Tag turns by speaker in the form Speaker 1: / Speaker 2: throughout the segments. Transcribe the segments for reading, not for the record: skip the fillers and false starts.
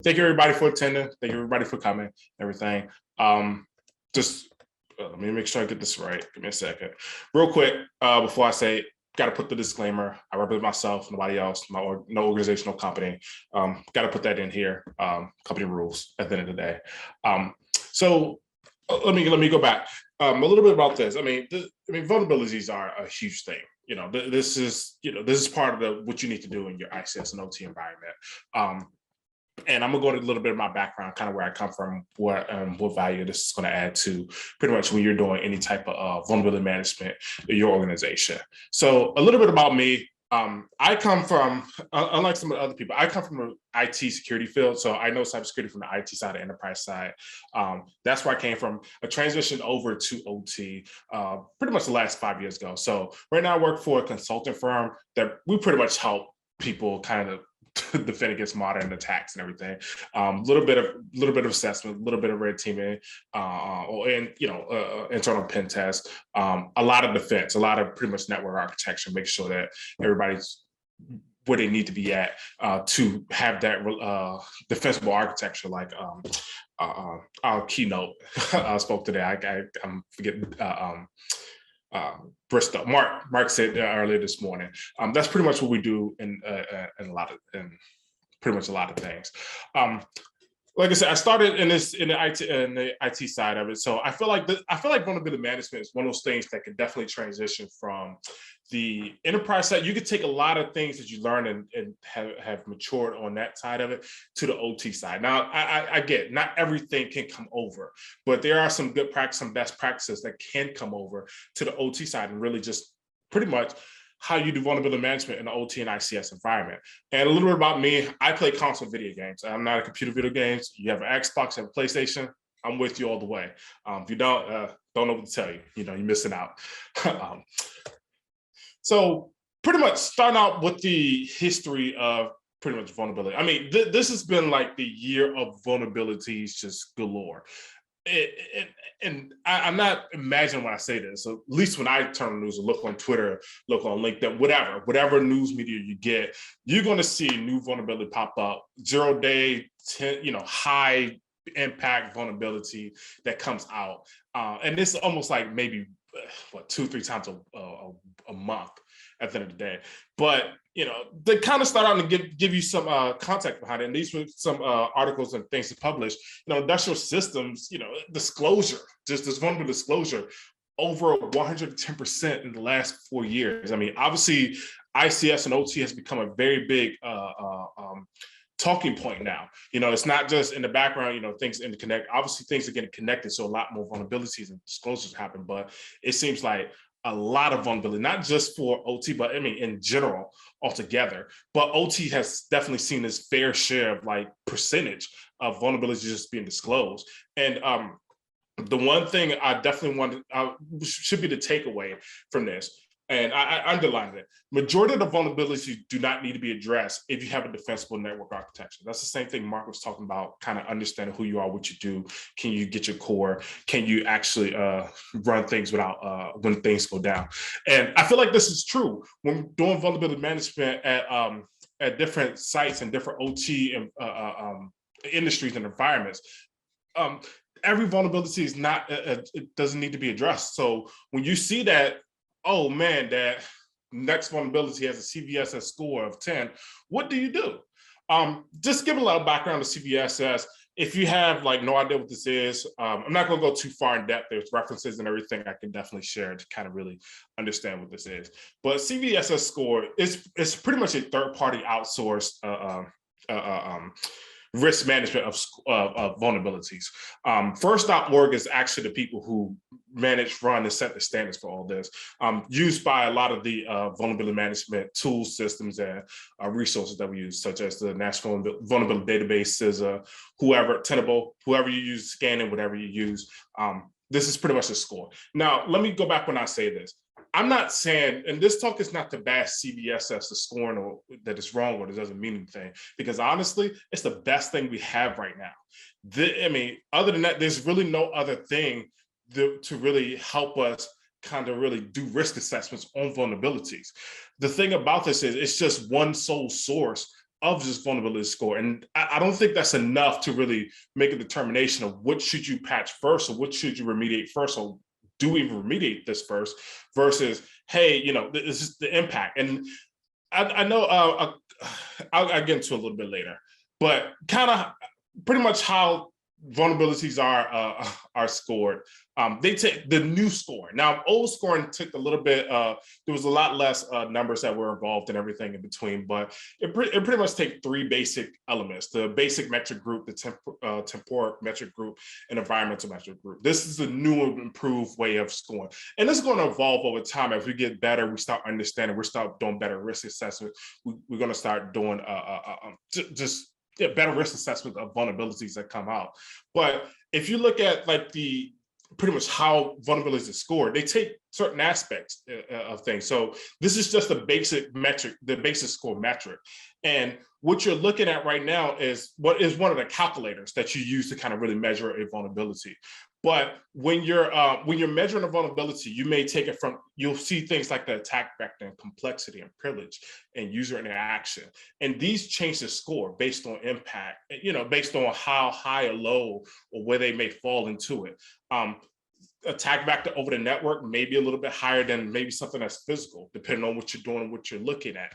Speaker 1: Thank you everybody for attending. Thank you everybody for coming, everything. Just let me make sure I get this right. Give me a second. Real quick, before I say, got to put the disclaimer. I represent myself, nobody else, no organizational company. Got to put that in here. Company rules at the end of the day. So let me go back a little bit about this. I mean, vulnerabilities are a huge thing. This is part of what you need to do in your ICS and OT environment. And I'm gonna go into a little bit of my background, kind of where I come from, what value this is going to add to pretty much when you're doing any type of vulnerability management in your organization. So a little bit about me. I come from, unlike some of the other people, I come from an IT security field. So I know cybersecurity from the IT side, the enterprise side. That's where I came from. I transitioned over to OT pretty much the last 5 years ago. So right now I work for a consulting firm that we pretty much help people kind of defend against modern attacks and everything. Little bit of assessment, a little bit of red teaming, and internal pen tests. A lot of defense, a lot of pretty much network architecture, make sure that everybody's where they need to be at to have that defensible architecture. Like our keynote spoke today. I'm forgetting. Bristol. Mark said earlier this morning. That's pretty much what we do in pretty much a lot of things. Like I said, I started in the IT side of it. So I feel like vulnerability management is one of those things that could definitely transition from the enterprise side. You could take a lot of things that you learn and have matured on that side of it to the OT side. Now, I get not everything can come over, but there are some good practice, some best practices that can come over to the OT side and really just pretty much how you do vulnerability management in the OT and ICS environment. And a little bit about me, I play console video games. I'm not a computer video games. You have an Xbox, you have a PlayStation, I'm with you all the way. If you don't know what to tell you, you're missing out. So pretty much starting out with the history of pretty much vulnerability. I mean, this has been like the year of vulnerabilities just galore. And I'm not imagining when I say this, so at least when I turn on the news or look on Twitter, look on LinkedIn, whatever news media you get, you're going to see new vulnerability pop up, 0-day, high impact vulnerability that comes out. And this is almost like maybe 2-3 times a month at the end of the day. But they kind of start out and give you some context behind it. And these were some articles and things to publish. Industrial systems, disclosure, just this vulnerable disclosure, over 110% in the last 4 years. I mean, obviously, ICS and OT has become a very big talking point now. It's not just in the background, things interconnect. Obviously, things are getting connected, so a lot more vulnerabilities and disclosures happen. But it seems like a lot of vulnerability, not just for OT, but I mean, in general, altogether. But OT has definitely seen its fair share of percentage of vulnerabilities just being disclosed. And the one thing I definitely should be the takeaway from this, and I underlined it, majority of the vulnerabilities do not need to be addressed if you have a defensible network architecture. That's the same thing Mark was talking about, kind of understanding who you are, what you do. Can you get your core? Can you actually run things without when things go down? And I feel like this is true when doing vulnerability management at different sites and different OT and industries and environments. Every vulnerability is not, it doesn't need to be addressed. So when you see that, oh man, that next vulnerability has a CVSS score of 10, what do you do? Just give a little background to CVSS. If you have no idea what this is, I'm not gonna go too far in depth. There's references and everything I can definitely share to kind of really understand what this is. But CVSS score is pretty much a third-party outsourced risk management of vulnerabilities. First.org is actually the people who manage, run, and set the standards for all this, used by a lot of the vulnerability management tools, systems, and resources that we use, such as the National Vulnerability Database, CISA, Tenable, whoever you use, scanning, whatever you use. This is pretty much the score. Now, let me go back when I say this. I'm not saying, and this talk is not to bash CVSS, the scoring, or that it's wrong or it doesn't mean anything, because honestly, it's the best thing we have right now. Other than that, there's really no other thing to really help us kind of really do risk assessments on vulnerabilities. The thing about this is it's just one sole source of this vulnerability score. And I don't think that's enough to really make a determination of what should you patch first or what should you remediate first, or do we even remediate this first versus, hey, this is the impact. And I know I'll get into a little bit later, but kind of pretty much how vulnerabilities are scored. They take the new score. Now, old scoring took a little bit. There was a lot less numbers that were involved and everything in between, but it pretty much takes three basic elements: the basic metric group, the temporal metric group, and environmental metric group. This is the new and improved way of scoring, and this is going to evolve over time as we get better. We start understanding. We start doing better risk assessment. We're going to start doing just better risk assessment of vulnerabilities that come out. But if you look at like the pretty much how vulnerabilities are scored, they take certain aspects of things. So this is just a basic metric, the basic score metric. And what you're looking at right now is what is one of the calculators that you use to kind of really measure a vulnerability. But when you're measuring a vulnerability, you may take it from, you'll see things like the attack vector and complexity and privilege and user interaction. And these change the score based on impact, based on how high or low or where they may fall into it. Attack vector over the network may be a little bit higher than maybe something that's physical, depending on what you're doing and what you're looking at.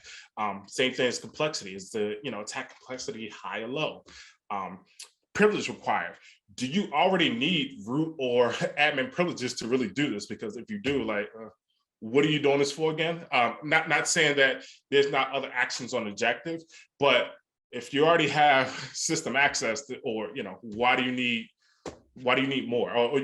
Speaker 1: Same thing as complexity. Is the attack complexity high or low? Privilege required. Do you already need root or admin privileges to really do this? Because if you do, like, what are you doing this for again? Not saying that there's not other actions on objective, but if you already have system access to, or why do you need more? Or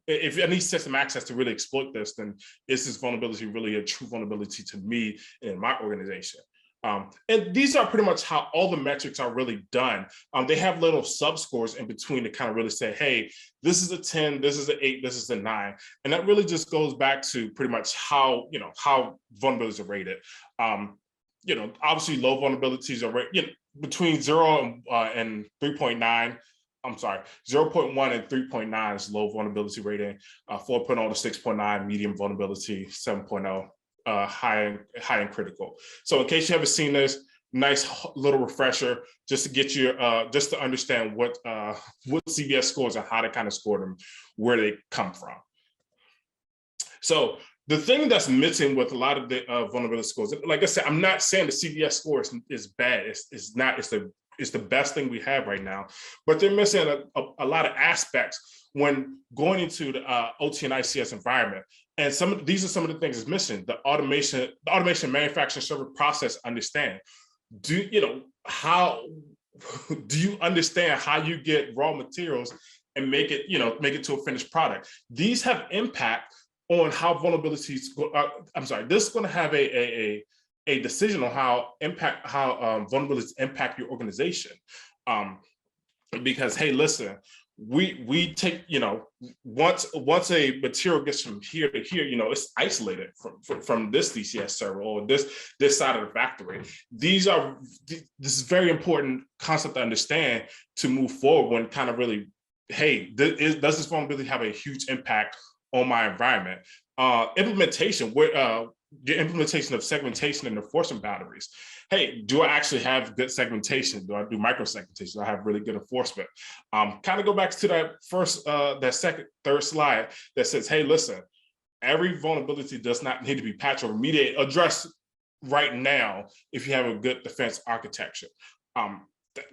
Speaker 1: if I need system access to really exploit this, then is this vulnerability really a true vulnerability to me in my organization? And these are pretty much how all the metrics are really done. They have little subscores in between to kind of really say, hey, this is a 10, this is an 8, this is a 9. And that really just goes back to pretty much how vulnerabilities are rated. Obviously low vulnerabilities are rated between 0 and 3.9. I'm sorry, 0.1 and 3.9 is low vulnerability rating, 4.0 to 6.9, medium vulnerability, 7.0. High and critical. So in case you haven't seen this, nice little refresher just to get you just to understand what CVS scores and how to kind of score them, where they come from. So the thing that's missing with a lot of the vulnerability scores, like I said, I'm not saying the CVS score is bad. It's not. It's the best thing we have right now, but they're missing a lot of aspects when going into the OT and ICS environment. And these are some of the things that's missing. The automation manufacturing server process understand. Do you understand how you get raw materials and make it to a finished product? These have impact on how vulnerabilities go. This is going to have a decision on how vulnerabilities impact your organization. Because hey, listen, we take, once a material gets from here to here, it's isolated from this DCS server or this side of the factory. This is very important concept to understand to move forward when kind of really, hey, does this vulnerability have a huge impact on my environment? Implementation, the implementation of segmentation and enforcement boundaries. Hey, do I actually have good segmentation? Do I do micro segmentation? Do I have really good enforcement? Kind of go back to that third slide that says, hey, listen, every vulnerability does not need to be patched or remediated, addressed right now if you have a good defense architecture.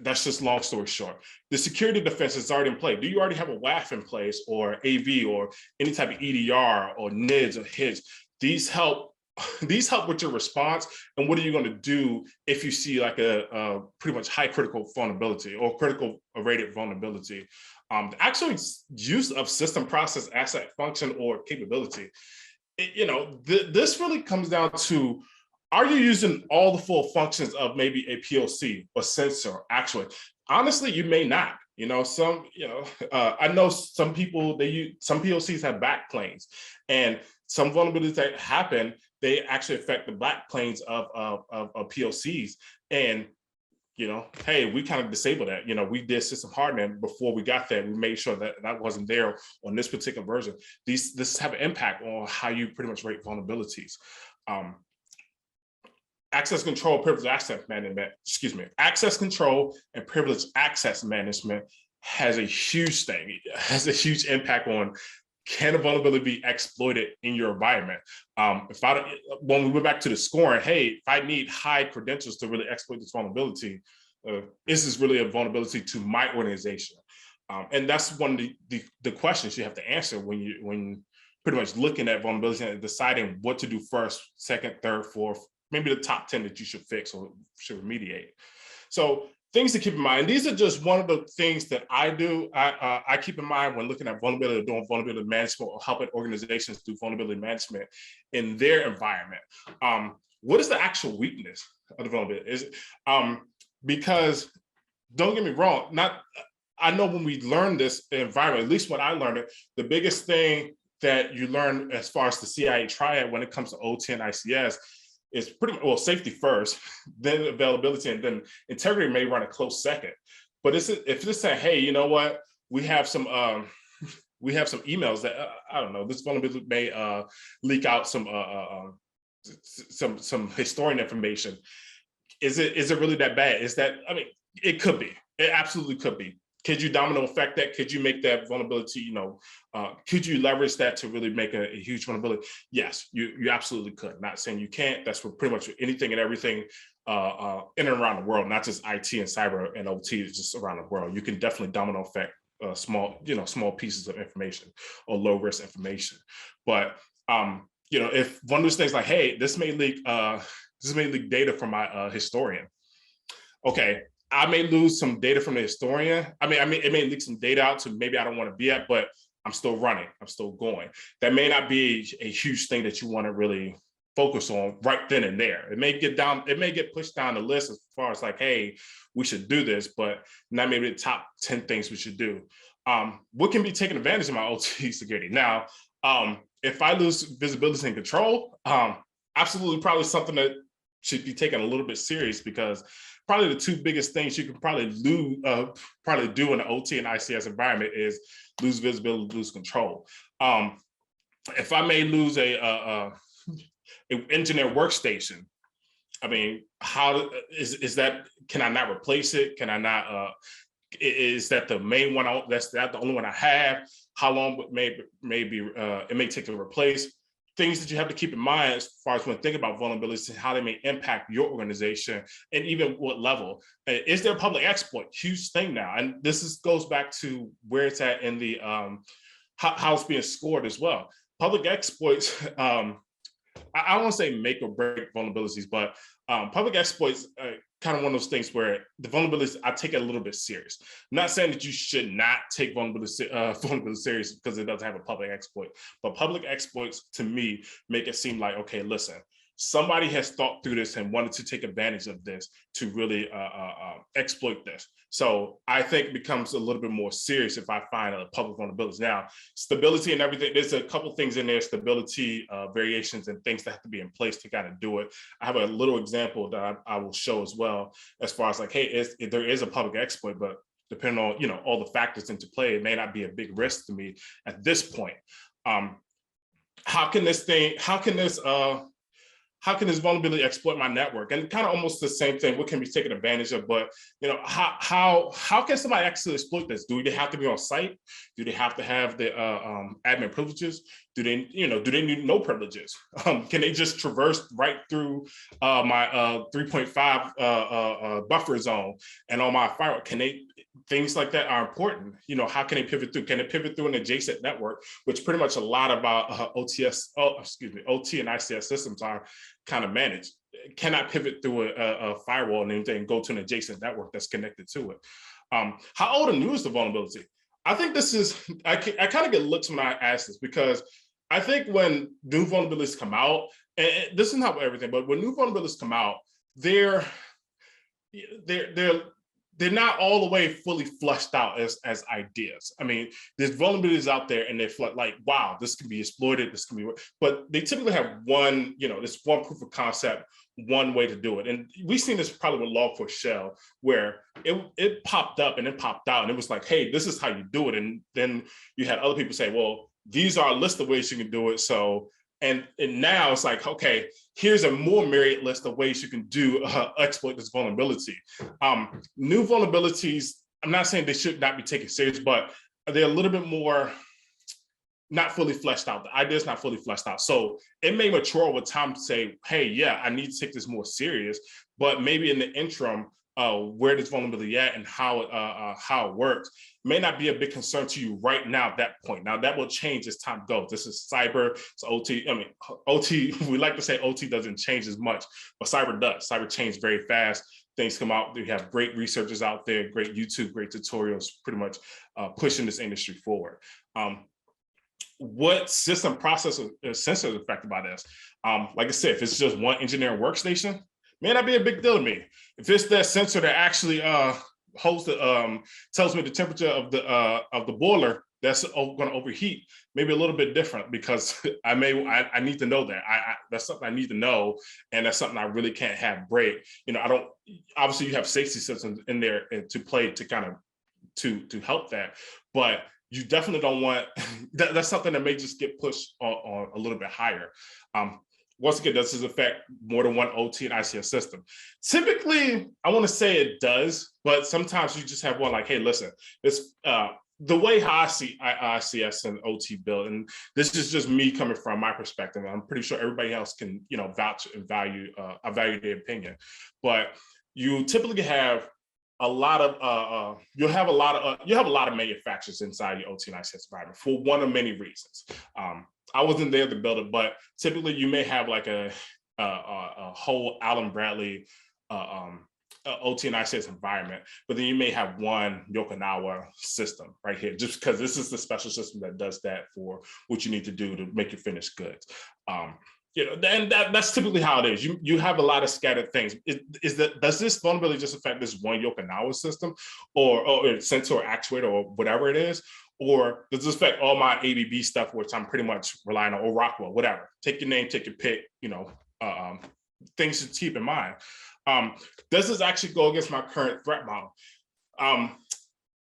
Speaker 1: That's just long story short. The security defense is already in play. Do you already have a WAF in place or AV or any type of EDR or NIDS or HIDS? These help with your response. And what are you going to do if you see like a pretty much high critical vulnerability or critical rated vulnerability? The actual use of system process asset function or capability. This really comes down to, are you using all the full functions of maybe a POC or sensor or actuator? Honestly, you may not. I know some people, some POCs have backplanes, and some vulnerabilities that happen, they actually affect the backplanes of POCs. And hey, we kind of disabled that. We did system hardening before we got there. We made sure that that wasn't there on this particular version. This have an impact on how you pretty much rate vulnerabilities. access control, privilege access management, access control and privilege access management has a huge thing, has a huge impact on can a vulnerability be exploited in your environment? When we went back to the scoring, hey, if I need high credentials to really exploit this vulnerability, is this really a vulnerability to my organization? And that's one of the questions you have to answer when pretty much looking at vulnerability and deciding what to do first, second, third, fourth, maybe the top 10 that you should fix or should remediate. So things to keep in mind. These are just one of the things that I do. I keep in mind when looking at vulnerability, or doing vulnerability management, or helping organizations do vulnerability management in their environment. What is the actual weakness of the vulnerability? Because don't get me wrong, I know when we learn this environment, at least when I learned it, the biggest thing that you learn as far as the CIA triad when it comes to OT and ICS is pretty well safety first, then availability, and then integrity may run a close second. But if it's saying, hey, you know what, we have some emails that I don't know, this vulnerability may leak out some historian information. Is it really that bad? It could be. It absolutely could be. Could you domino effect that? Could you make that vulnerability, could you leverage that to really make a huge vulnerability? Yes, you absolutely could. Not saying you can't. That's for pretty much anything and everything in and around the world, not just IT and cyber and OT, just around the world. You can definitely domino effect small pieces of information or low risk information. But if one of those things like, hey, this may leak data from my historian. Okay, I may lose some data from the historian. It may leak some data out to maybe I don't want to be at, but I'm still running. I'm still going. That may not be a huge thing that you want to really focus on right then and there. It may get pushed down the list as far as like, hey, we should do this, but not maybe the top 10 things we should do. What can be taken advantage of my OT security? Now, if I lose visibility and control, absolutely probably something that should be taken a little bit serious, because probably the two biggest things you can probably do in an OT and ICS environment is lose visibility, lose control. If I may lose a engineer workstation, how is that? Can I not replace it? Can I not? Is that the main one? That's the only one I have? How long it may take to replace? Things that you have to keep in mind as far as when thinking about vulnerabilities and how they may impact your organization, and even what level. Is there a public exploit? Huge thing now. And this goes back to where it's at in the how it's being scored as well. Public exploits, I don't want to say make or break vulnerabilities, but public exploits kind of one of those things where the vulnerabilities, I take it a little bit serious. I'm not saying that you should not take vulnerability serious because it doesn't have a public exploit, but public exploits to me make it seem like, okay, listen, somebody has thought through this and wanted to take advantage of this to really exploit this. So I think it becomes a little bit more serious if I find a public vulnerability. Now, stability and everything, there's a couple things in there, stability, variations, and things that have to be in place to kind of do it. I have a little example that I will show as well, as far as like, hey, there is a public exploit, but depending on all the factors into play, it may not be a big risk to me at this point. How can this vulnerability exploit my network? And kind of almost the same thing, what can be taken advantage of, but how can somebody actually exploit this? Do they have to be on site? Do they have to have the admin privileges? Do they need no privileges? Can they just traverse right through my 3.5 buffer zone and on my firewall? Things like that are important. How can they pivot through? Can they pivot through an adjacent network, which pretty much a lot of our OT and ICS systems are kind of managed? Can I pivot through a firewall and then go to an adjacent network that's connected to it? How old and new is the vulnerability? I think this is, I kind of get looks when I ask this, because I think when new vulnerabilities come out, and this is not everything, but when new vulnerabilities come out, they're not all the way fully flushed out as ideas. There's vulnerabilities out there and they're like, wow, this can be exploited, this can be, but they typically have one, this one proof of concept, one way to do it. And we've seen this probably with Log4Shell, where it popped up and it popped out and it was like, hey, this is how you do it. And then you had other people say, well, these are a list of ways you can do it. So And now it's like, okay, here's a more myriad list of ways you can do exploit this vulnerability. New vulnerabilities, I'm not saying they should not be taken serious, but they're a little bit more not fully fleshed out. The idea is not fully fleshed out. So it may mature over time to say, hey, yeah, I need to take this more serious, but maybe in the interim, where this vulnerability at and how it works may not be a big concern to you right now at that point. Now that will change as time goes. This is cyber, it's OT. I mean, OT, we like to say OT doesn't change as much, but cyber does. Cyber changes very fast. Things come out. We have great researchers out there, great YouTube, great tutorials, pretty much pushing this industry forward. What system process sensors are affected by this? Like I said, if it's just one engineering workstation, may not be a big deal to me. If it's that sensor that actually holds the tells me the temperature of the boiler that's going to overheat, maybe a little bit different, because I need to know that. That's something I need to know, and that's something I really can't have break. You know, I don't. Obviously, you have safety systems in there to play to kind of to help that, but you definitely don't want that's something that may just get pushed on a little bit higher. Once again, does this affect more than one OT and ICS system? Typically, I want to say it does, but sometimes you just have one like, hey, listen, this the way how I see ICS and OT build, and this is just me coming from my perspective. I'm pretty sure everybody else can, you know, vouch and value their opinion, but you typically have a lot of you have a lot of manufacturers inside your OT and ICS environment for one of many reasons. I wasn't there to build it, but typically you may have like a whole Allen Bradley OT and ICS environment, but then you may have one Yokonawa system right here, just because this is the special system that does that for what you need to do to make your finished goods. You know, and that's typically how it is. You have a lot of scattered things. Does this vulnerability just affect this one Yokonawa system, or sensor or actuator or whatever it is, or does this affect all my ABB stuff, which I'm pretty much relying on, or Rockwell, whatever? Take your name, take your pick. You know, things to keep in mind. Does this actually go against my current threat model?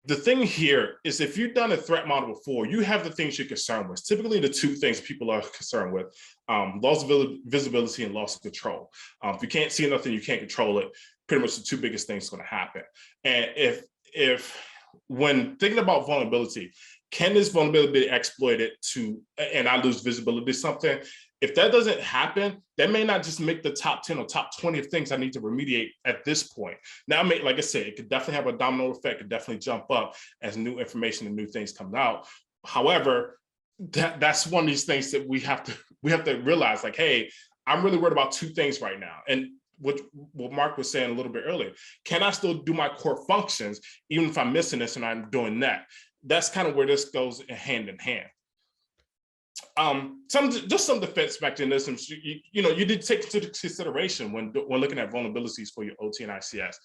Speaker 1: The thing here is, if you've done a threat model before, you have the things you're concerned with. Typically, the two things people are concerned with: loss of visibility and loss of control. If you can't see nothing, you can't control it. Pretty much the two biggest things going to happen. And if when thinking about vulnerability, can this vulnerability be exploited and I lose visibility to something? If that doesn't happen, that may not just make the top 10 or top 20 of things I need to remediate at this point. Now, like I said, it could definitely have a domino effect, could definitely jump up as new information and new things come out. However, that's one of these things that we have to realize, like, hey, I'm really worried about two things right now. And what Mark was saying a little bit earlier, can I still do my core functions even if I'm missing this and I'm doing that? That's kind of where this goes hand in hand. Some defense mechanisms you did take into consideration when looking at vulnerabilities for your OT and ICS.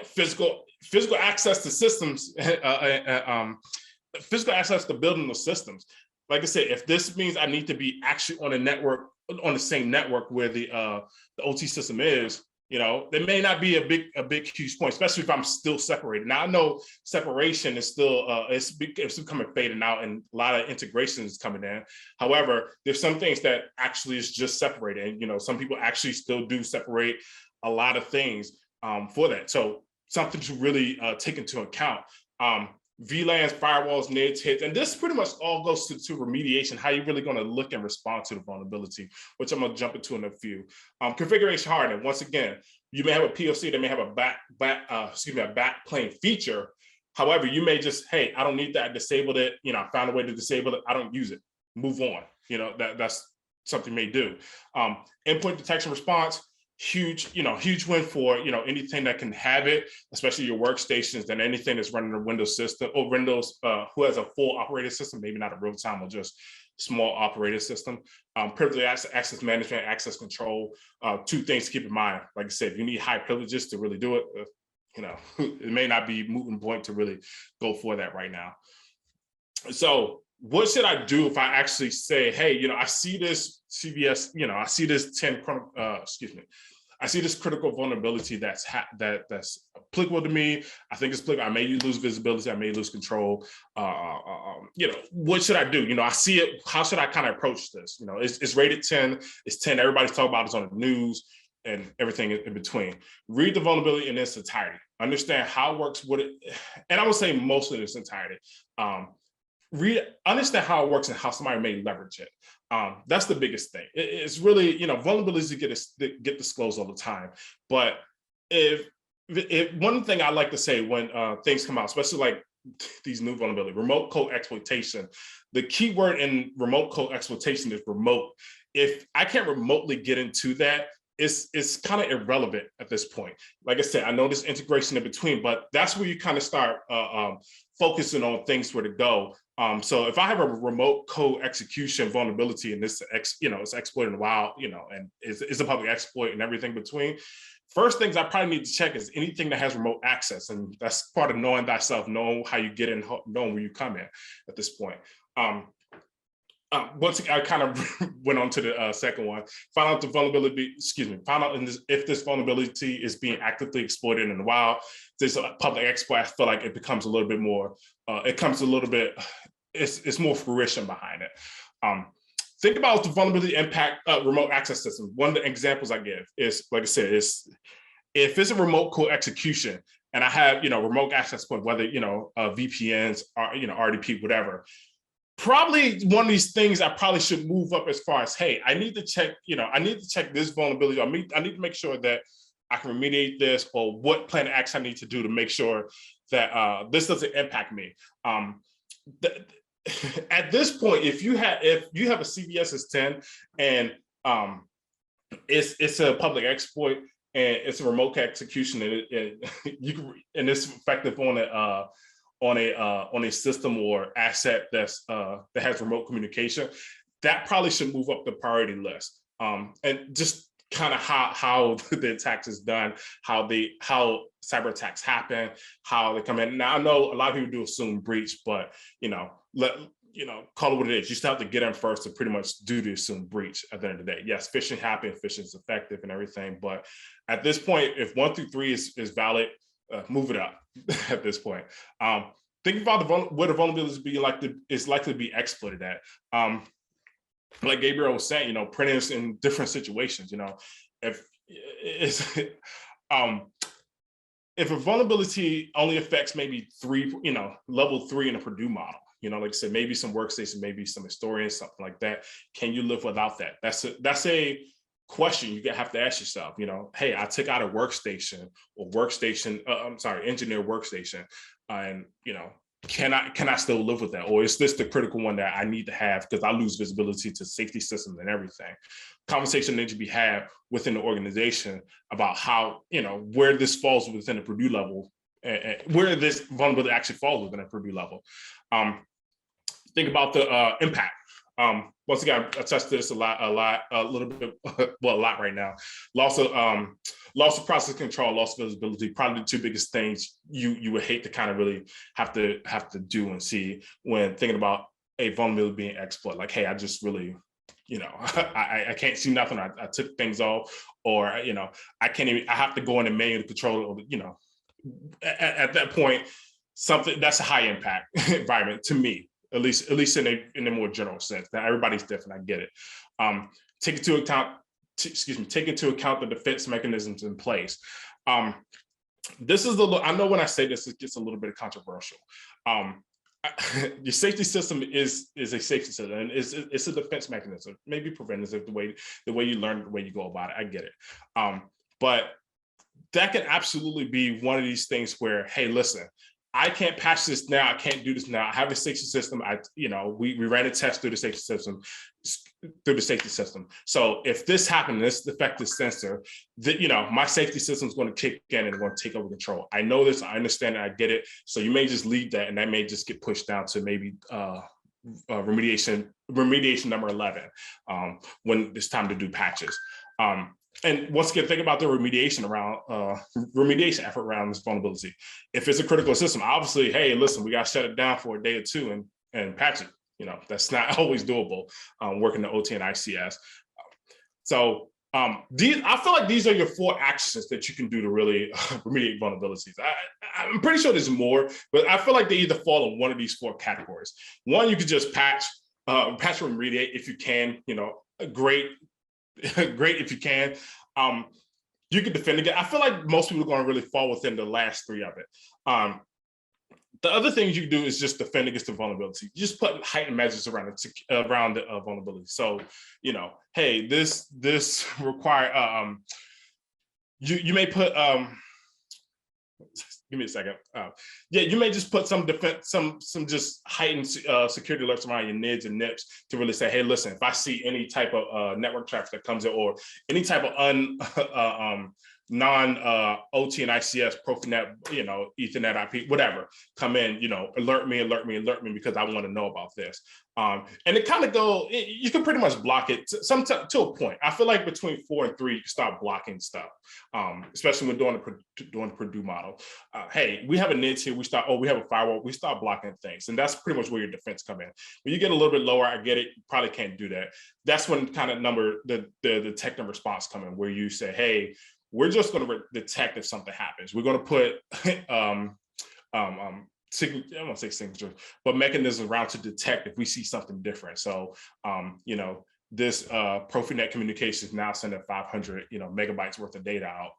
Speaker 1: Physical access to systems, physical access to building the systems. Like I said, if this means I need to be actually on a network, on the same network where the OT system is, there may not be a big huge point, especially if I'm still separated. Now I know separation is still it's becoming fading out, and a lot of integration is coming in. However, there's some things that actually is just separated, and some people actually still do separate a lot of things for that. So something to really take into account. VLANs, firewalls, NIDs, hits, and this pretty much all goes to remediation, how you're really going to look and respond to the vulnerability, which I'm going to jump into in a few. Configuration hardening. Once again, you may have a POC that may have a backplane feature. However, you may just, hey, I don't need that. I disabled it. I found a way to disable it. I don't use it. Move on. That's something you may do. Endpoint detection response. Huge win for anything that can have it, especially your workstations, than anything that's running a Windows system or Windows who has a full operating system, maybe not a real time or just small operating system. Privileged access management, access control. Two things to keep in mind. Like I said, if you need high privileges to really do it, it may not be moving point to really go for that right now. So what should I do if I actually say, hey, I see this CVS, I see this 10, I see this critical vulnerability that's applicable to me. I think it's applicable. I may lose visibility. I may lose control. What should I do? I see it. How should I kind of approach this? It's rated 10. It's 10. Everybody's talking about it on the news and everything in between. Read the vulnerability in its entirety. Understand how it works, and I would say most of its entirety. Understand how it works and how somebody may leverage it. That's the biggest thing. It's really, vulnerabilities get disclosed all the time. But if one thing I like to say when things come out, especially like these new vulnerabilities, remote code exploitation, the key word in remote code exploitation is remote. If I can't remotely get into that, it's kind of irrelevant at this point. Like I said, I know there's integration in between, but that's where you kind of start focusing on things where to go. So if I have a remote code execution vulnerability and it's exploited while, and it's a public exploit and everything between, first things I probably need to check is anything that has remote access. And that's part of knowing thyself, knowing how you get in, knowing where you come in at this point. Once I kind of went on to the second one, find out if this vulnerability is being actively exploited in the wild. There's a public exploit. I feel like it becomes a little bit more, it's more fruition behind it. Think about the vulnerability impact remote access system. One of the examples I give is, like I said, if it's a remote code execution and I have, remote access point, whether, VPNs or, RDP, whatever, probably one of these things I probably should move up as far as, hey, I need to check, this vulnerability. I need to make sure that I can remediate this, or what plan of action I need to do to make sure that this doesn't impact me. At this point, if you have a CVSS 10 and it's a public exploit and it's a remote execution and it's effective on a system or asset that has remote communication, that probably should move up the priority list. And just kind of how the attacks is done, how cyber attacks happen, how they come in. Now I know a lot of people do assume breach, but call it what it is. You still have to get in first to pretty much do the assumed breach at the end of the day. Yes, phishing happens, phishing is effective and everything, but at this point, if 1 through 3 is valid, move it up at this point. Think about where the vulnerability is likely to be exploited at. Like Gabriel was saying, printers in different situations. If a vulnerability only affects maybe 3, level 3 in a Purdue model, like I said, maybe some workstation, maybe some historians, something like that. Can you live without that? That's a question you have to ask yourself. Hey, I took out a workstation engineer workstation, and can I still live with that, or is this the critical one that I need to have because I lose visibility to safety systems and everything? Conversation needs to be had within the organization about how where this falls within the Purdue level, and where this vulnerability actually falls within a Purdue level. Think about the impact. Once again, I touched this a lot right now. Loss of process control, loss of visibility, probably the 2 biggest things you would hate to kind of really have to do and see when thinking about a vulnerability being exploited. Like, hey, I just really, I can't see nothing. I took things off, or I can't even. I have to go in and manually control it. At that point, something that's a high impact environment to me. At least in a more general sense. Now everybody's different, I get it. Take into account the defense mechanisms in place. This is I know when I say this, it gets a little bit controversial. Your safety system is a safety system, and it's a defense mechanism, maybe preventative, the way you learn, the way you go about it. I get it. But that can absolutely be one of these things where, hey, listen, I can't patch this now. I can't do this now. I have a safety system. We ran a test through the safety system. So if this happened, this defective sensor, my safety system is going to kick in and going to take over control. I know this. I understand it. I get it. So you may just leave that, and that may just get pushed down to maybe remediation number 11 when it's time to do patches. And once again, think about the remediation effort around this vulnerability. If it's a critical system, obviously, hey, listen, we got to shut it down for a day or 2 and patch it. That's not always doable. Working the OT and ICS. So I feel like these are your 4 actions that you can do to really remediate vulnerabilities. I'm pretty sure there's more, but I feel like they either fall in one of these 4 categories. One, you could just patch or remediate if you can. Great, great if you can. You can defend again. I feel like most people are going to really fall within the last 3 of it. The other things you do is just defend against the vulnerability. You just put heightened measures around the vulnerability. So, hey, this require you may put give me a second. Yeah, you may just put some defense, some just heightened security alerts around your NIDs and NIPs to really say, hey, listen, if I see any type of network traffic that comes in or any type of non-OT and ICS, Profinet, Ethernet IP, whatever, come in, alert me because I want to know about this. And it kind of you can pretty much block it to a point. I feel like between 4 and 3, you can start blocking stuff, especially when doing the Purdue model. Hey, we have a NIDS here. We have a firewall. We start blocking things. And that's pretty much where your defense come in. When you get a little bit lower, I get it. You probably can't do that. That's when kind of the detect and response come in, where you say, hey, we're just going to detect if something happens. We're going to put I won't say signatures, but mechanisms around to detect if we see something different. So, this Profinet communication is now sending 500, megabytes worth of data out.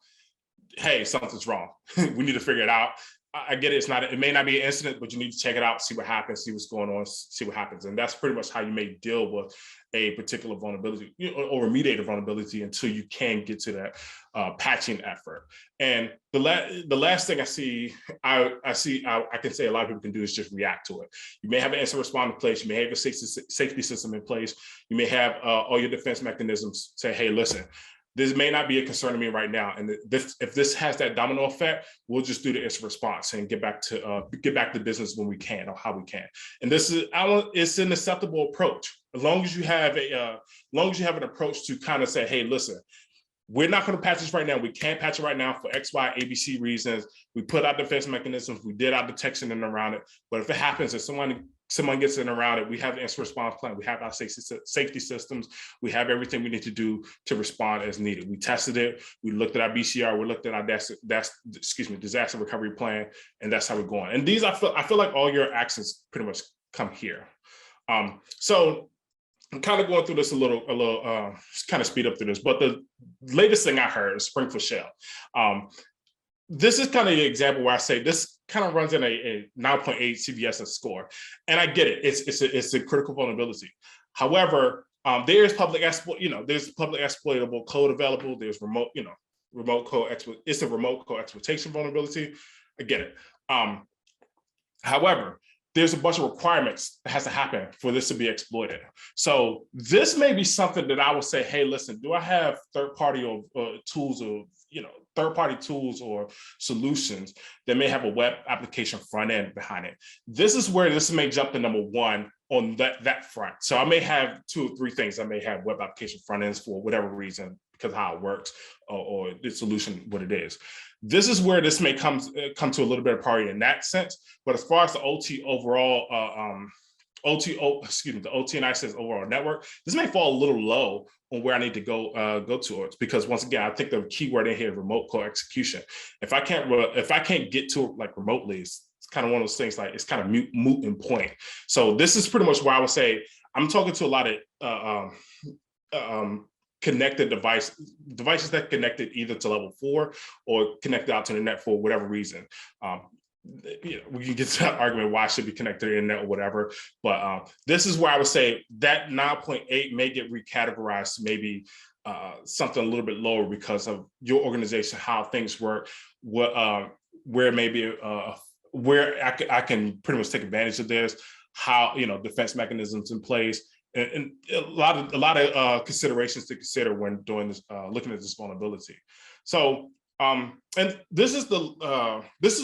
Speaker 1: Hey, something's wrong. We need to figure it out. I get it. It may not be an incident, but you need to check it out, see what happens, see what's going on, see what happens. And that's pretty much how you may deal with a particular vulnerability or remediate a vulnerability until you can get to that patching effort. And the last thing I can say a lot of people can do is just react to it. You may have an incident response in place. You may have a safety system in place. You may have all your defense mechanisms say, hey, listen, this may not be a concern to me right now. And if this has that domino effect, we'll just do the incident response and get back to business when we can or how we can. And it's an acceptable approach. As long as you have an approach to kind of say, hey, listen, we're not going to patch this right now. We can't patch it right now for X, Y, ABC reasons. We put out defense mechanisms. We did our detection and around it. But if it happens, if someone gets in around it, we have the incident response plan. We have our safety systems. We have everything we need to do to respond as needed. We tested it. We looked at our BCR. We looked at our disaster recovery plan, and that's how we're going. And these, I feel like all your actions pretty much come here. So I'm kind of going through this a little, kind of speed up through this. But the latest thing I heard is Springfield Shell. This is kind of the example where I say this kind of runs in a 9.8 CVSS score. And I get it. It's a critical vulnerability. However, there's public exploitable code available. There's remote code it's a remote code exploitation vulnerability. I get it. However, there's a bunch of requirements that has to happen for this to be exploited. So this may be something that I would say, hey, listen, do I have third-party tools or solutions that may have a web application front end behind it? This is where this may jump to number 1 on that front. So I may have 2 or 3 things. I may have web application front ends for whatever reason, because of how it works or the solution, what it is. This is where this may come to a little bit of priority in that sense. But as far as the OT overall, the OT and ICS overall network, this may fall a little low on where I need to go towards, because once again, I think the key word in here is remote code execution. If I can't get to it like remotely, it's kind of one of those things like it's kind of moot in point. So this is pretty much where I would say I'm talking to a lot of connected devices that connected either to level 4 or connected out to the net for whatever reason. We can get to that argument why it should be connected to the internet or whatever, but this is where I would say that 9.8 may get recategorized to maybe something a little bit lower because of your organization, how things work, where maybe where I can pretty much take advantage of this, how defense mechanisms in place. And a lot of considerations to consider when doing this, looking at this vulnerability. So, and this is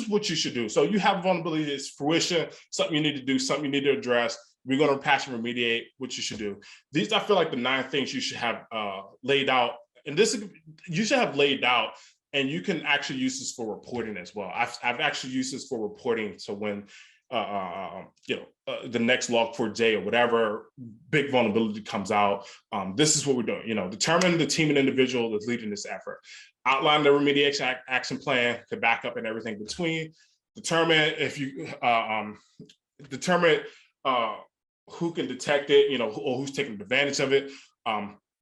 Speaker 1: what you should do. So you have vulnerability, it's fruition, something you need to do, something you need to address. We're going to patch and remediate what you should do. These, I feel like, the 9 things you should have laid out, and you should have laid out. And you can actually use this for reporting as well. I've actually used this for reporting. So when the next log4j or whatever big vulnerability comes out. This is what we're doing. Determine the team and individual that's leading this effort. Outline the remediation action plan to back up and everything between. Determine if you determine who can detect it, or who's taking advantage of it.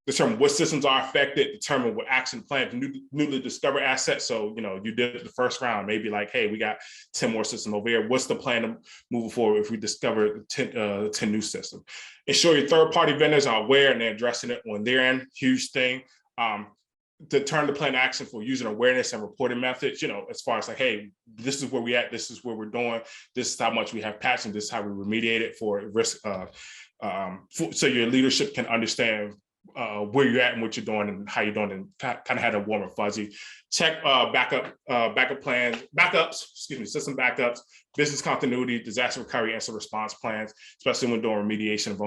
Speaker 1: Determine what systems are affected, determine what action plan for newly discovered assets. So, you did the first round, maybe like, hey, we got 10 more systems over here. What's the plan to move forward if we discover 10 new systems? Ensure your third-party vendors are aware and they're addressing it on their end, huge thing. Determine the plan of action for user awareness and reporting methods, as far as like, hey, this is where we at, this is where we're doing, this is how much we have patched, and this is how we remediate it for risk, so your leadership can understand where you're at and what you're doing and how you're doing, and kind of had a warm and fuzzy. Check backup plans, system backups, business continuity, disaster recovery, incident response plans, especially when doing remediation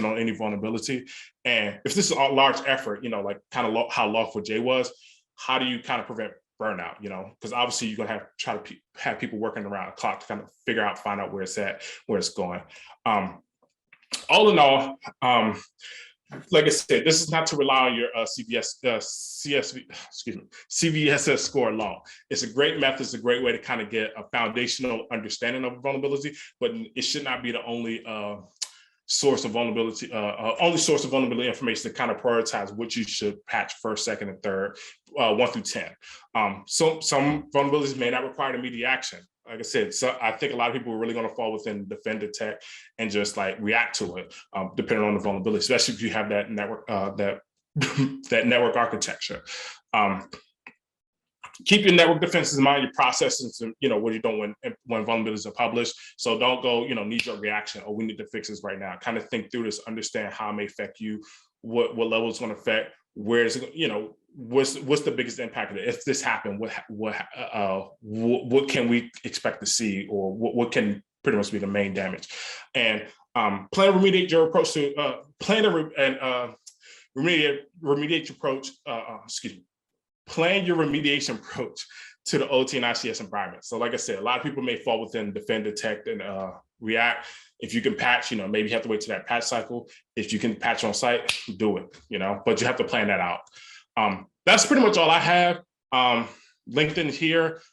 Speaker 1: on any vulnerability. And if this is a large effort, like kind of how Log4j was, how do you kind of prevent burnout? Because obviously you're gonna try to have people working around the clock to kind of find out where it's at, where it's going. All in all, like I said, this is not to rely on your CVSS score alone. It's a great method. It's a great way to kind of get a foundational understanding of vulnerability, but it should not be the only source of vulnerability information to kind of prioritize what you should patch first, second, and third, 1 through 10. So some vulnerabilities may not require immediate action. Like I said, so I think a lot of people are really going to fall within defend, detect, and just like react to it, depending on the vulnerability, especially if you have that network, that network architecture. Keep your network defenses in mind, your processes, and what you're doing when vulnerabilities are published. So don't go, knee-jerk reaction, oh, we need to fix this right now. Kind of think through this, understand how it may affect you, what level it's going to affect, where is it, what's the biggest impact of it? If this happened, what can we expect to see, or what can pretty much be the main damage? And plan to remediate your approach to remediate your approach. Plan your remediation approach to the OT and ICS environment. So like I said, a lot of people may fall within defend, detect, and react. If you can patch, maybe you have to wait to that patch cycle. If you can patch on site, do it, but you have to plan that out. That's pretty much all I have. LinkedIn here.